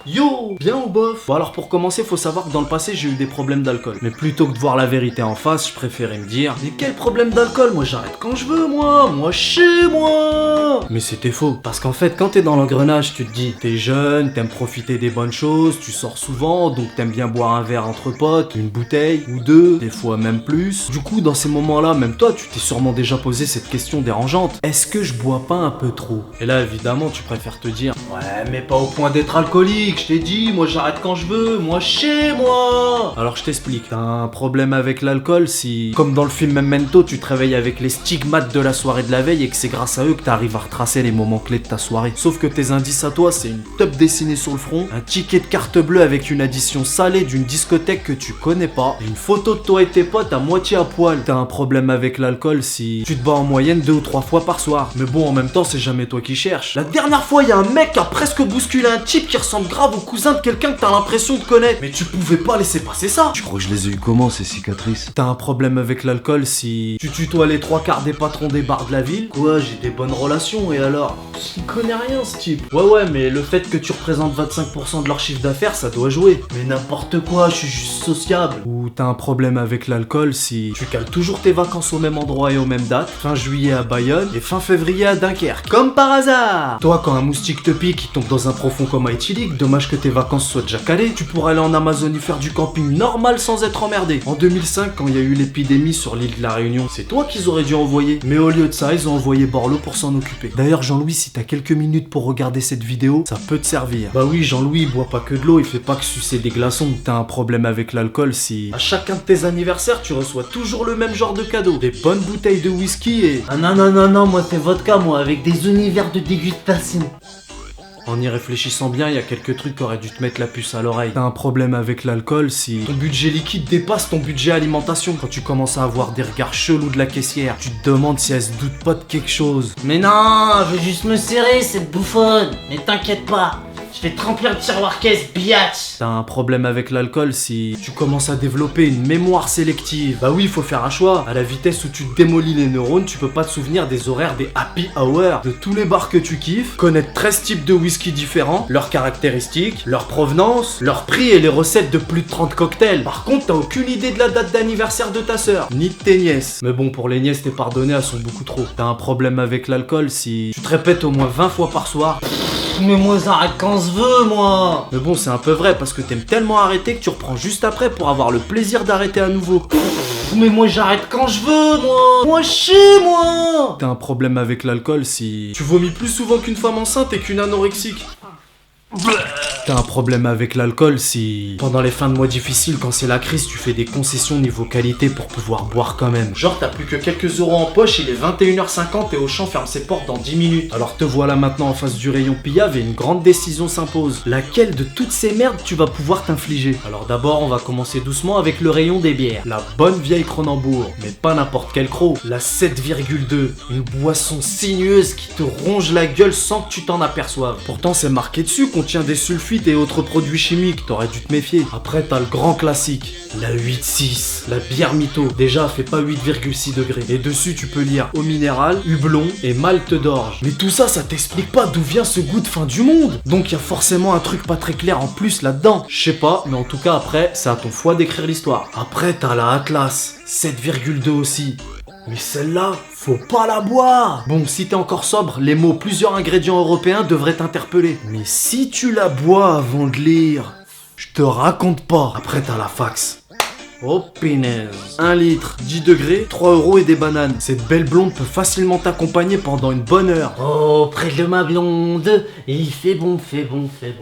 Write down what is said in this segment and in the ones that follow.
Yo, bien ou bof? Bon alors pour commencer, faut savoir que dans le passé j'ai eu des problèmes d'alcool. Mais plutôt que de voir la vérité en face, je préférais me dire mais quel problème d'alcool? Moi j'arrête quand je veux, moi chez moi. Mais c'était faux. Parce qu'en fait quand t'es dans l'engrenage, tu te dis t'es jeune, t'aimes profiter des bonnes choses, tu sors souvent, donc t'aimes bien boire un verre entre potes, une bouteille ou deux, des fois même plus. Du coup dans ces moments-là, même toi tu t'es sûrement déjà posé cette question dérangeante. Est-ce que je bois pas un peu trop? Et là évidemment tu préfères te dire ouais mais pas au point d'être alcoolique, je t'ai dit, moi j'arrête quand je veux, moi chez moi. Alors je t'explique, t'as un problème avec l'alcool si, comme dans le film Memento, tu te réveilles avec les stigmates de la soirée de la veille et que c'est grâce à eux que t'arrives à retracer les moments clés de ta soirée. Sauf que tes indices à toi, c'est une teub dessinée sur le front, un ticket de carte bleue avec une addition salée d'une discothèque que tu connais pas, et une photo de toi et tes potes à moitié à poil. T'as un problème avec l'alcool si tu te bats en moyenne 2 ou 3 fois par soir. Mais bon, en même temps, c'est jamais toi qui cherches. La dernière fois, il y a un mec qui a presque bousculé un type qui ressemble grave au cousin de quelqu'un que t'as l'impression de connaître. Mais tu pouvais pas laisser passer ça. Tu crois que je les ai eu comment ces cicatrices? T'as un problème avec l'alcool si tu tutoies les 3/4 des patrons des bars de la ville. Quoi, j'ai des bonnes relations et alors? Il connaît rien ce type. Ouais mais le fait que tu représentes 25% de leur chiffre d'affaires, ça doit jouer. Mais n'importe quoi, je suis juste sociable. Ou t'as un problème avec l'alcool si tu cales toujours tes vacances au même endroit et aux mêmes dates. Fin juillet à Bayonne et fin février à Dunkerque. Comme par hasard. Toi quand un moustique te pique, il tombe dans un profond coma éthylique. Dommage que tes vacances soient déjà calées. Tu pourrais aller en Amazonie faire du camping normal sans être emmerdé. En 2005, quand il y a eu l'épidémie sur l'île de la Réunion, c'est toi qu'ils auraient dû envoyer. Mais au lieu de ça, ils ont envoyé Borloo pour s'en occuper. D'ailleurs, Jean-Louis, si t'as quelques minutes pour regarder cette vidéo, ça peut te servir. Bah oui, Jean-Louis, il boit pas que de l'eau, il fait pas que sucer des glaçons. T'as un problème avec l'alcool si à chacun de tes anniversaires, tu reçois toujours le même genre de cadeau. Des bonnes bouteilles de whisky et... Ah non, moi c'est vodka, moi, avec des univers de dégustation. En y réfléchissant bien, il y a quelques trucs qui auraient dû te mettre la puce à l'oreille. T'as un problème avec l'alcool si ton budget liquide dépasse ton budget alimentation. Quand tu commences à avoir des regards chelous de la caissière, tu te demandes si elle se doute pas de quelque chose. Mais non, je veux juste me serrer, cette bouffonne. Mais t'inquiète pas, je vais te remplir le tiroir caisse, biatch. T'as un problème avec l'alcool si tu commences à développer une mémoire sélective. Bah oui, il faut faire un choix. À la vitesse où tu te démolis les neurones, tu peux pas te souvenir des horaires des happy hour, de tous les bars que tu kiffes, connaître 13 types de whisky différents, leurs caractéristiques, leur provenance, leur prix et les recettes de plus de 30 cocktails. Par contre, t'as aucune idée de la date d'anniversaire de ta sœur, ni de tes nièces. Mais bon, pour les nièces, t'es pardonné, elles sont beaucoup trop. T'as un problème avec l'alcool si tu te répètes au moins 20 fois par soir. Mais moi j'arrête quand je veux, moi. Mais bon, c'est un peu vrai parce que t'aimes tellement arrêter que tu reprends juste après pour avoir le plaisir d'arrêter à nouveau. Mais moi j'arrête quand je veux, moi chez moi. T'as un problème avec l'alcool si tu vomis plus souvent qu'une femme enceinte et qu'une anorexique. T'as un problème avec l'alcool si pendant les fins de mois difficiles, quand c'est la crise, tu fais des concessions niveau qualité pour pouvoir boire quand même. Genre t'as plus que quelques euros en poche, il est 21h50 et Auchan ferme ses portes dans 10 minutes. Alors te voilà maintenant en face du rayon pillave et une grande décision s'impose. Laquelle de toutes ces merdes tu vas pouvoir t'infliger? Alors d'abord on va commencer doucement avec le rayon des bières. La bonne vieille Cronenbourg, mais pas n'importe quel croc. La 7,2, une boisson sinueuse qui te ronge la gueule sans que tu t'en aperçoives. Pourtant c'est marqué dessus, contient des sulfites et autres produits chimiques, t'aurais dû te méfier. Après t'as le grand classique, la 8,6, la bière mytho. Déjà elle fait pas 8,6 degrés. Et dessus tu peux lire eau minérale, houblon et malt d'orge. Mais tout ça, ça t'explique pas d'où vient ce goût de fin du monde. Donc y a forcément un truc pas très clair en plus là-dedans. Je sais pas, mais en tout cas après, c'est à ton foie d'écrire l'histoire. Après t'as la Atlas, 7,2 aussi. Mais celle-là, faut pas la boire. Bon, si t'es encore sobre, les mots plusieurs ingrédients européens devraient t'interpeller. Mais si tu la bois avant de lire, je te raconte pas. Après t'as la Fax. Oh punaise. 1 litre, 10 degrés, 3 euros et des bananes. Cette belle blonde peut facilement t'accompagner pendant une bonne heure. Oh, près de ma blonde, il fait bon.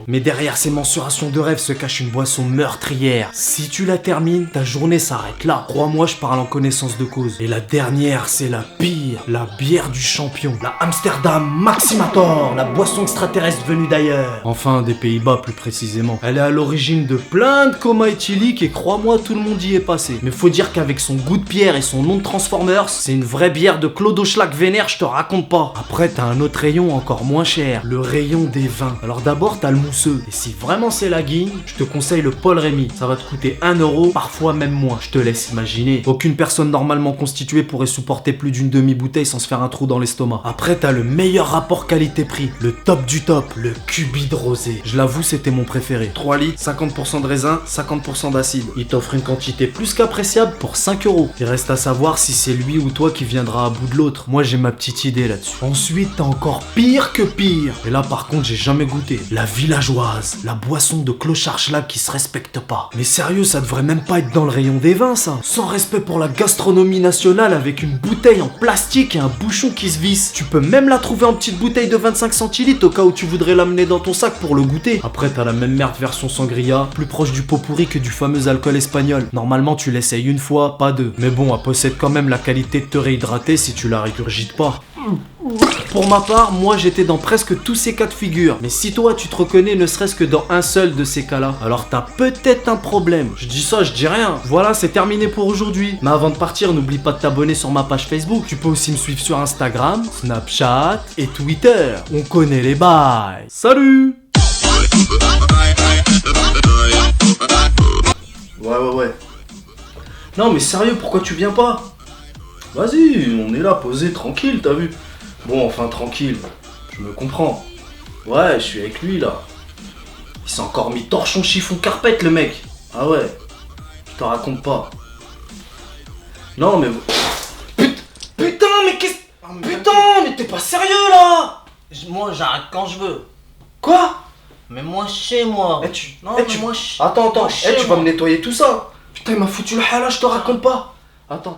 Mais derrière ces mensurations de rêve se cache une boisson meurtrière. Si tu la termines, ta journée s'arrête là. Crois-moi, je parle en connaissance de cause. Et la dernière, c'est la pire. La bière du champion. La Amsterdam Maximator. La boisson extraterrestre venue d'ailleurs. Enfin, des Pays-Bas plus précisément. Elle est à l'origine de plein de comas éthyliques et crois-moi, tout le monde d'y est passé. Mais faut dire qu'avec son goût de pierre et son nom de Transformers, c'est une vraie bière de Clodo Schlag vénère, je te raconte pas. Après, t'as un autre rayon encore moins cher, le rayon des vins. Alors d'abord, t'as le mousseux. Et si vraiment c'est la guigne, je te conseille le Paul Rémy. Ça va te coûter 1 euro, parfois même moins. Je te laisse imaginer. Aucune personne normalement constituée pourrait supporter plus d'une demi-bouteille sans se faire un trou dans l'estomac. Après, t'as le meilleur rapport qualité-prix, le top du top, le Cubide Rosé. Je l'avoue, c'était mon préféré. 3 litres, 50% de raisin, 50% d'acide. Il t'offre une quantité plus qu'appréciable pour 5 euros. Il reste à savoir si c'est lui ou toi qui viendra à bout de l'autre. Moi, j'ai ma petite idée là-dessus. Ensuite, t'as encore pire que pire. Et là, par contre, j'ai jamais goûté. La villageoise, la boisson de clochard schlag qui se respecte pas. Mais sérieux, ça devrait même pas être dans le rayon des vins, ça. Sans respect pour la gastronomie nationale, avec une bouteille en plastique et un bouchon qui se visse. Tu peux même la trouver en petite bouteille de 25 centilitres au cas où tu voudrais l'amener dans ton sac pour le goûter. Après, t'as la même merde version sangria, plus proche du pot pourri que du fameux alcool espagnol. Normalement, tu l'essayes une fois, pas deux. Mais bon, elle possède quand même la qualité de te réhydrater si tu la régurgites pas. Pour ma part, moi j'étais dans presque tous ces cas de figure. Mais si toi tu te reconnais ne serait-ce que dans un seul de ces cas-là, alors t'as peut-être un problème. Je dis ça, je dis rien. Voilà, c'est terminé pour aujourd'hui. Mais avant de partir, n'oublie pas de t'abonner sur ma page Facebook. Tu peux aussi me suivre sur Instagram, Snapchat et Twitter. On connaît les bails. Salut! Ouais. Non mais sérieux, pourquoi tu viens pas? Vas-y, on est là, posé, tranquille, t'as vu? Bon, enfin tranquille, je me comprends. Ouais, je suis avec lui là. Il s'est encore mis torchon chiffon carpette le mec. Ah ouais, je te raconte pas. Non mais... Putain, mais qu'est-ce... Putain, mais t'es pas sérieux là? Moi, j'arrête quand je veux. Quoi? Mais moi, chez moi. Non, mais tu... moi, Attends, moi, chez tu vas moi. me nettoyer tout ça. Putain, il m'a foutu le halal, je te raconte pas. Attends.